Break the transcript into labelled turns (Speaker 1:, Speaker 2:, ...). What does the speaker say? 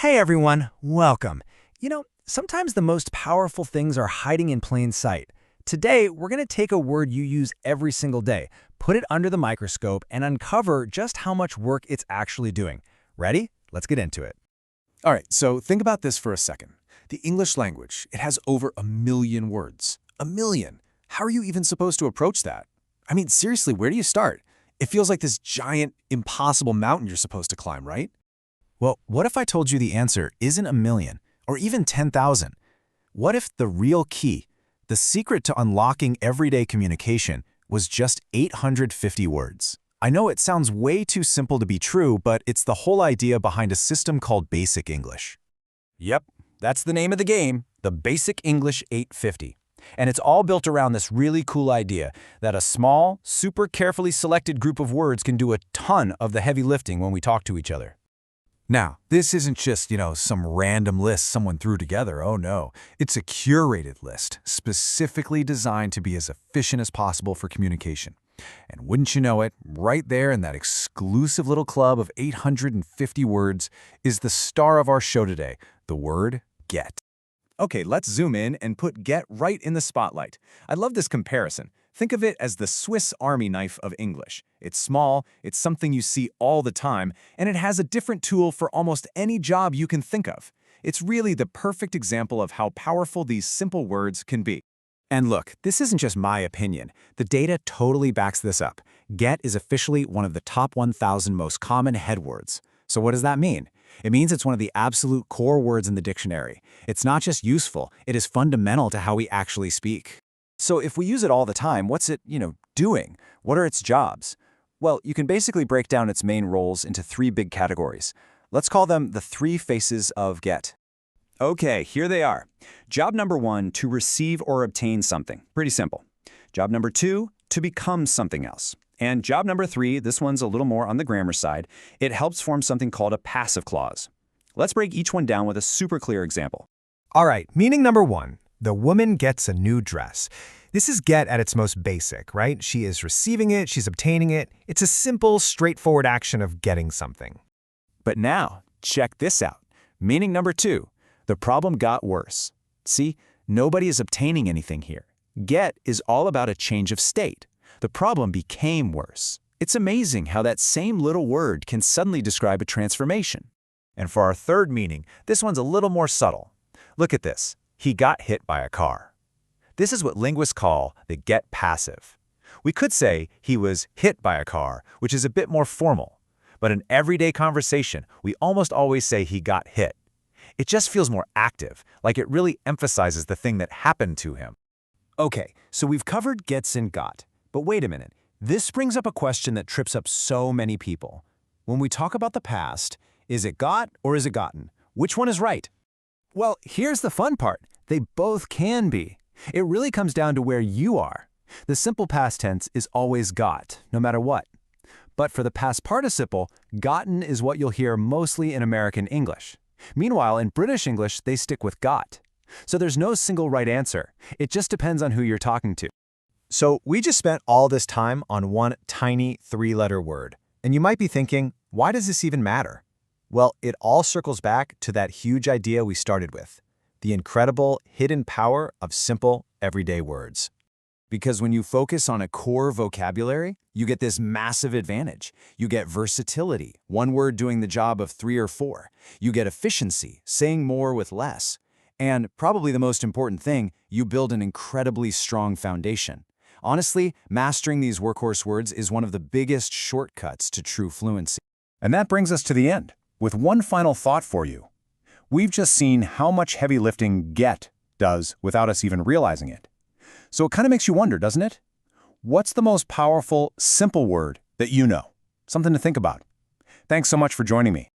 Speaker 1: Hey everyone, welcome. Sometimes the most powerful things are hiding in plain sight. Today, we're going to take a word you use every single day, put it under the microscope, and uncover just how much work it's actually doing. Ready? Let's get into it.
Speaker 2: All right, so think about this for a second. The English language, it has over 1 million words. 1 million. How are you even supposed to approach that? I mean, seriously, where do you start? It feels like this giant, impossible mountain you're supposed to climb, right?
Speaker 1: Well, what if I told you the answer isn't 1 million, or even 10,000? What if the real key, the secret to unlocking everyday communication, was just 850 words? I know it sounds way too simple to be true, but it's the whole idea behind a system called Basic English.
Speaker 3: Yep, that's the name of the game, the Basic English 850. And it's all built around this really cool idea that a small, super carefully selected group of words can do a ton of the heavy lifting when we talk to each other.
Speaker 2: Now, this isn't just, some random list someone threw together. Oh no, it's a curated list, specifically designed to be as efficient as possible for communication. And wouldn't you know it, right there in that exclusive little club of 850 words is the star of our show today, the word get. Okay, let's zoom in and put get right in the spotlight. I love this comparison. Think of it as the Swiss Army knife of English. It's small, it's something you see all the time, and it has a different tool for almost any job you can think of. It's really the perfect example of how powerful these simple words can be.
Speaker 1: And look, this isn't just my opinion. The data totally backs this up. Get is officially one of the top 1,000 most common head words. So what does that mean? It means it's one of the absolute core words in the dictionary. It's not just useful, it is fundamental to how we actually speak.
Speaker 3: So if we use it all the time, what's it, doing? What are its jobs? Well, you can basically break down its main roles into 3 big categories. Let's call them the 3 faces of get. Okay, here they are. Job number 1, to receive or obtain something. Pretty simple. Job number 2, to become something else. And job number 3, this one's a little more on the grammar side. It helps form something called a passive clause. Let's break each one down with a super clear example.
Speaker 4: All right, meaning number 1, the woman gets a new dress. This is get at its most basic, right? She is receiving it, she's obtaining it. It's a simple, straightforward action of getting something.
Speaker 3: But now, check this out. Meaning number 2, the problem got worse. See, nobody is obtaining anything here. Get is all about a change of state. The problem became worse. It's amazing how that same little word can suddenly describe a transformation.
Speaker 1: And for our third meaning, this one's a little more subtle. Look at this. He got hit by a car. This is what linguists call the get passive. We could say he was hit by a car, which is a bit more formal. But in everyday conversation, we almost always say he got hit. It just feels more active, like it really emphasizes the thing that happened to him.
Speaker 3: Okay, so we've covered gets and got. But wait a minute. This brings up a question that trips up so many people. When we talk about the past, is it got or is it gotten? Which one is right? Well, here's the fun part. They both can be. It really comes down to where you are. The simple past tense is always got, no matter what. But for the past participle, gotten is what you'll hear mostly in American English. Meanwhile, in British English, they stick with got. So there's no single right answer. It just depends on who you're talking to.
Speaker 4: So we just spent all this time on one tiny 3-letter word. And you might be thinking, why does this even matter? Well, it all circles back to that huge idea we started with, the incredible hidden power of simple, everyday words.
Speaker 3: Because when you focus on a core vocabulary, you get this massive advantage. You get versatility, one word doing the job of 3 or 4. You get efficiency, saying more with less. And probably the most important thing, you build an incredibly strong foundation. Honestly, mastering these workhorse words is one of the biggest shortcuts to true fluency.
Speaker 5: And that brings us to the end, with one final thought for you. We've just seen how much heavy lifting get does without us even realizing it. So it kind of makes you wonder, doesn't it? What's the most powerful, simple word that you know? Something to think about. Thanks so much for joining me.